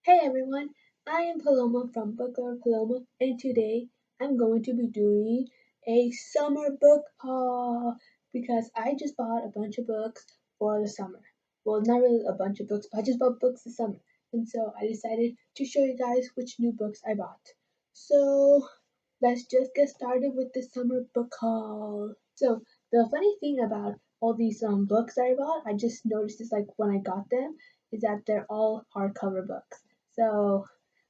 Hey everyone, I am Paloma from Book Lover Paloma, and today I'm going to be doing a summer book haul because I just bought a bunch of books for the summer. Well, not really a bunch of books, but I just bought books this summer, and so I decided to show you guys which new books I bought. So let's just get started with the summer book haul. So the funny thing about all these books that I bought, I just noticed this like when I got them, is that they're all hardcover books. So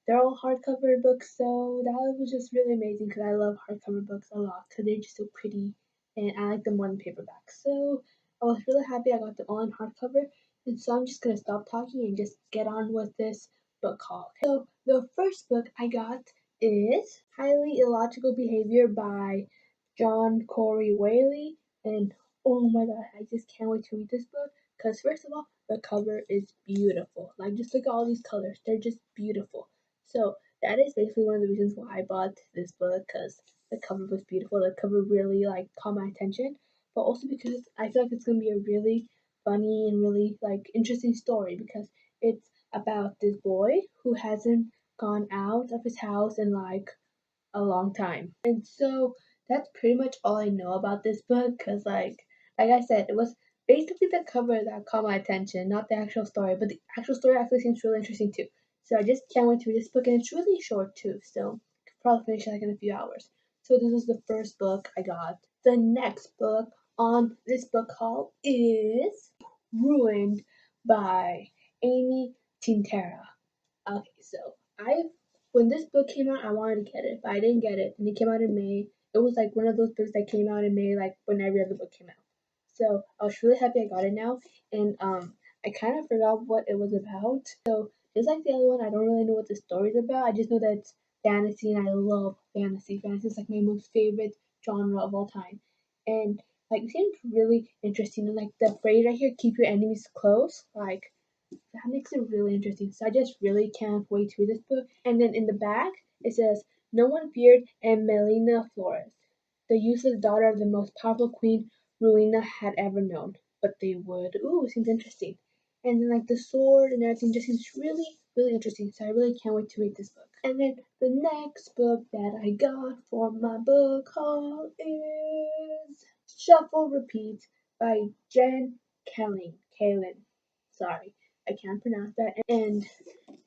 they're all hardcover books, so that was just really amazing because I love hardcover books a lot because they're just so pretty and I like them more than paperbacks. So I was really happy I got them all in hardcover, and so I'm just gonna stop talking and just get on with this book haul. So the first book I got is Highly Illogical Behavior by John Corey Whaley, and oh my god, I just can't wait to read this book because first of all, the cover is beautiful. Like just look at all these colors; they're just beautiful. So that is basically one of the reasons why I bought this book because the cover was beautiful. The cover really like caught my attention, but also because I feel like it's gonna be a really funny and really like interesting story because it's about this boy who hasn't gone out of his house in like a long time. And so that's pretty much all I know about this book because like I said, it was basically the cover that caught my attention, not the actual story. But the actual story actually seems really interesting too. So I just can't wait to read this book, and it's really short too, so I could probably finish it like in a few hours. So this is the first book I got. The next book on this book haul is Ruined by Amy Tintera. Okay, so I when this book came out, I wanted to get it, but I didn't get it, and it came out in May. It was like one of those books that came out in May, like when every other book came out. So I was really happy I got it now, and I kind of forgot what it was about. So just like the other one, I don't really know what the story's about. I just know that it's fantasy, and I love fantasy. Fantasy is like my most favorite genre of all time, and like it seems really interesting. And like the phrase right here, "keep your enemies close," like that makes it really interesting. So I just really can't wait to read this book. And then in the back, it says, "No one feared and Melina Flores, the useless daughter of the most powerful queen Rowena had ever known. But they would." Ooh, seems interesting. And then like the sword and everything just seems really, really interesting. So I really can't wait to read this book. And then the next book that I got for my book haul is Shuffle Repeat by Jen Kalin. Sorry. I can't pronounce that. And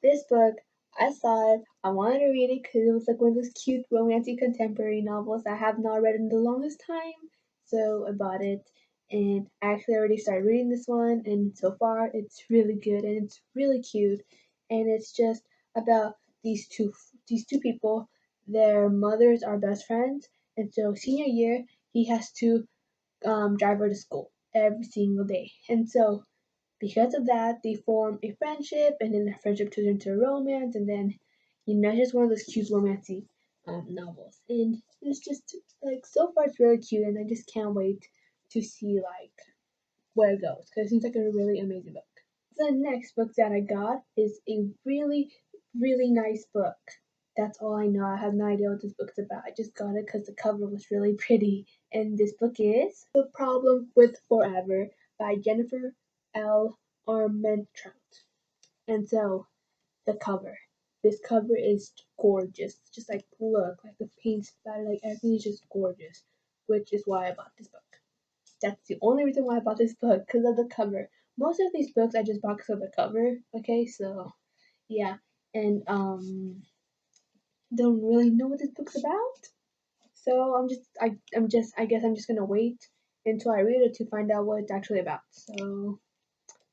this book, I saw it. I wanted to read it because it was like one of those cute romantic contemporary novels I have not read in the longest time. So I bought it, and I actually already started reading this one. And so far, it's really good and it's really cute. And it's just about these two people. Their mothers are best friends, and so senior year, he has to drive her to school every single day. And so because of that, they form a friendship, and then the friendship turns into a romance, and then it's just one of those cute romantic novels. And it's just like so far it's really cute, and I just can't wait to see like where it goes because it seems like a really amazing book. The next book that I got is a really, really nice book. That's all I know. I have no idea what this book's about. I just got it because the cover was really pretty. And this book is The Problem with Forever by Jennifer L. Armentrout. And so, the cover. This cover is gorgeous. Just like, look, like the paint splatter, like everything is just gorgeous, which is why I bought this book. That's the only reason why I bought this book, because of the cover. Most of these books I just bought because of the cover. Okay, so yeah, and don't really know what this book's about. So I guess I'm just gonna wait until I read it to find out what it's actually about. So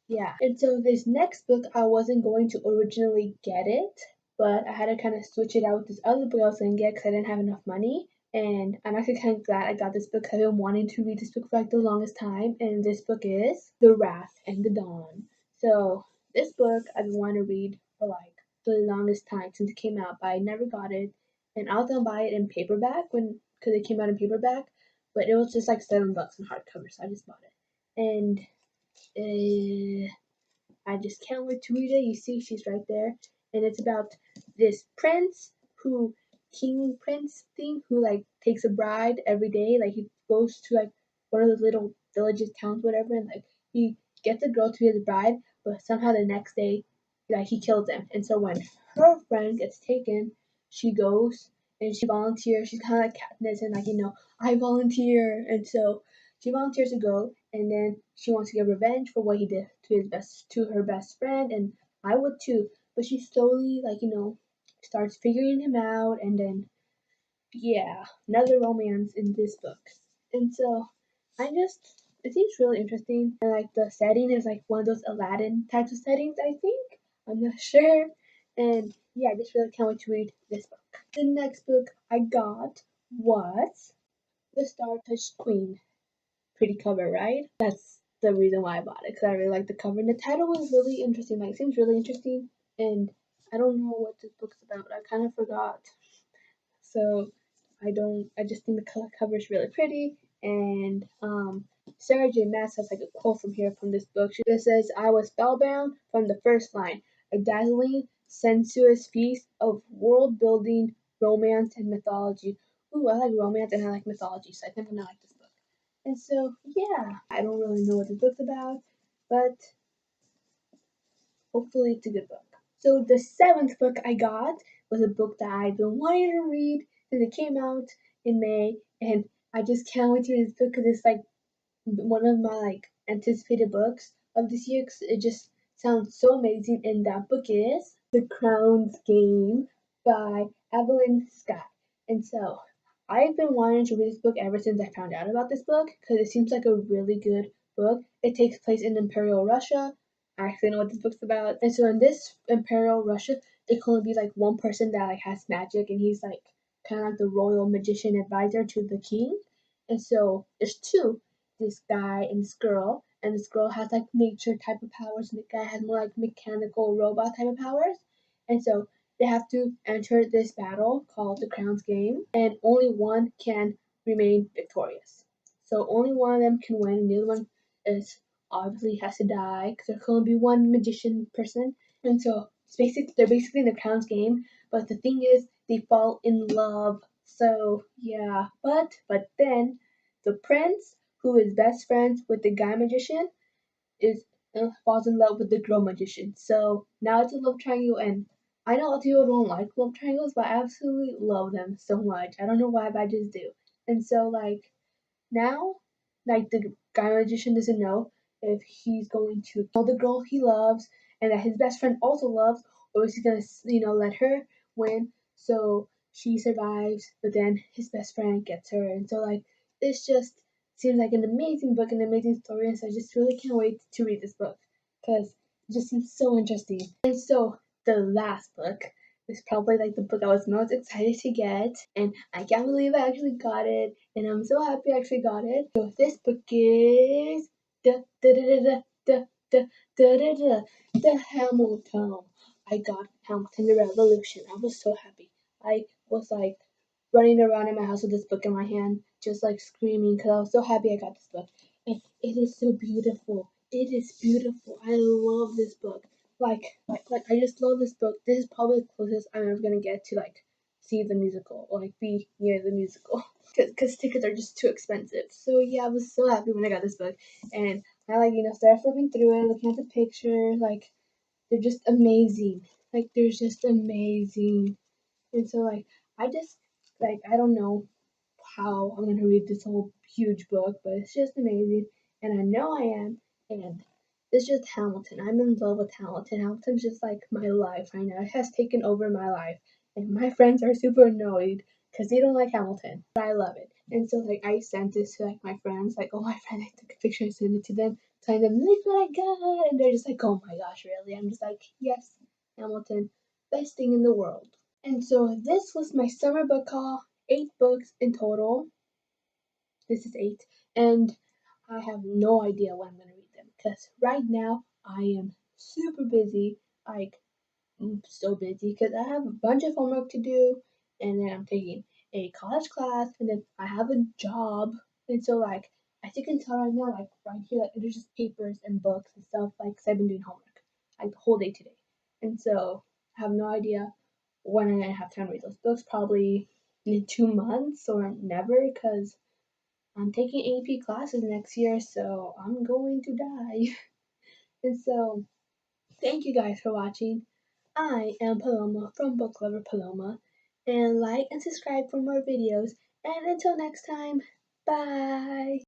yeah, and so this next book I wasn't going to originally get it, but I had to kind of switch it out with this other book I was gonna get because I didn't have enough money. And I'm actually kind of glad I got this book. I've been wanting to read this book for like the longest time, and this book is The Wrath and the Dawn. So this book I've been wanting to read for like the longest time since it came out, but I never got it. And I was gonna buy it in paperback because it came out in paperback, but it was just like $7 in hardcover, so I just bought it. And I just can't wait to read it. You see, she's right there, and it's about this prince who king prince thing who like takes a bride every day. Like he goes to like one of those little villages, towns, whatever, and like he gets a girl to be his bride, but somehow the next day like he kills them. And so when her friend gets taken, she goes and she volunteers. She's kind of like Katniss and like I volunteer. And so she volunteers to go, and then she wants to get revenge for what he did to her best friend, and I would too. But she slowly starts figuring him out, and then yeah, another romance in this book. And so it seems really interesting. And like the setting is like one of those Aladdin types of settings, I think. I'm not sure. And yeah, I just really can't wait to read this book. The next book I got was The Star Touched Queen. Pretty cover, right? That's the reason why I bought it, because I really like the cover. And the title was really interesting. Like, it seems really interesting. And I don't know what this book's about. I kind of forgot. So I just think the cover is really pretty. And Sarah J. Maas has like a quote from here from this book. She just says, "I was spellbound from the first line, a dazzling, sensuous feast of world building, romance, and mythology." Ooh, I like romance and I like mythology, so I think I'm gonna like this book. And so, yeah, I don't really know what this book's about, but hopefully it's a good book. So the seventh book I got was a book that I've been wanting to read since it came out in May, and I just can't wait to read this book because it's like one of my like anticipated books of this year because it just sounds so amazing. And that book is The Crown's Game by Evelyn Scott. And so I've been wanting to read this book ever since I found out about this book because it seems like a really good book. It takes place in Imperial Russia. I actually know what this book's about. And so in this Imperial Russia, it can only be like one person that like has magic, and he's like kind of like the royal magician advisor to the king. And so there's two, this guy and this girl, and this girl has like nature type of powers, and the guy has more like mechanical robot type of powers. And so they have to enter this battle called the Crown's Game, and only one can remain victorious. So only one of them can win, and the other one is obviously has to die because there can only be one magician person. And so they're basically in the Crown's Game, but the thing is they fall in love. So yeah, but then the prince, who is best friends with the guy magician, is falls in love with the girl magician. So now it's a love triangle, and I know a lot of people don't like love triangles, but I absolutely love them so much. I don't know why, but I just do. And so like now, like the guy magician doesn't know if he's going to kill the girl he loves and that his best friend also loves, or is he gonna let her win so she survives, but then his best friend gets her. And so like this just seems like an amazing book, an amazing story, and so I just really can't wait to read this book because it just seems so interesting. And so the last book is probably like the book I was most excited to get, and I can't believe I actually got it, and I'm so happy I actually got it. So this book is the Hamilton. I got Hamilton the Revolution. I was so happy. I was like running around in my house with this book in my hand, just like screaming because I was so happy I got this book. And it is so beautiful. It is beautiful. I love this book. Like I just love this book. This is probably the closest I'm ever gonna get to like see the musical or like be near the musical because tickets are just too expensive. So yeah, I was so happy when I got this book, and I like started flipping through it, looking at the pictures. Like they're just amazing. Like they're just amazing. And so like I just I don't know how I'm gonna read this whole huge book, but it's just amazing, and I know I am. And it's just Hamilton. I'm in love with Hamilton. Hamilton's just like my life right now. It has taken over my life, and my friends are super annoyed because they don't like Hamilton, but I love it. And so like I sent this to like my friends, like oh my friend, I took a picture and sent it to them, telling them look what I got, and they're just like oh my gosh, really? I'm just like yes, Hamilton, best thing in the world. And so this was my summer book haul. 8 books in total. This is 8. And I have no idea when I'm going to read them because right now I am super busy. Like, I'm so busy because I have a bunch of homework to do, and then I'm taking a college class, and then I have a job. And so, like, as you can tell right now, like, right here, like, there's just papers and books and stuff, like, 'cause I've been doing homework, like, the whole day today. And so, I have no idea when I'm gonna have time to read those books, probably in 2 months or never, because I'm taking AP classes next year, so I'm going to die. And so, thank you guys for watching. I am Paloma from Book Lover Paloma, and like and subscribe for more videos. And until next time, bye!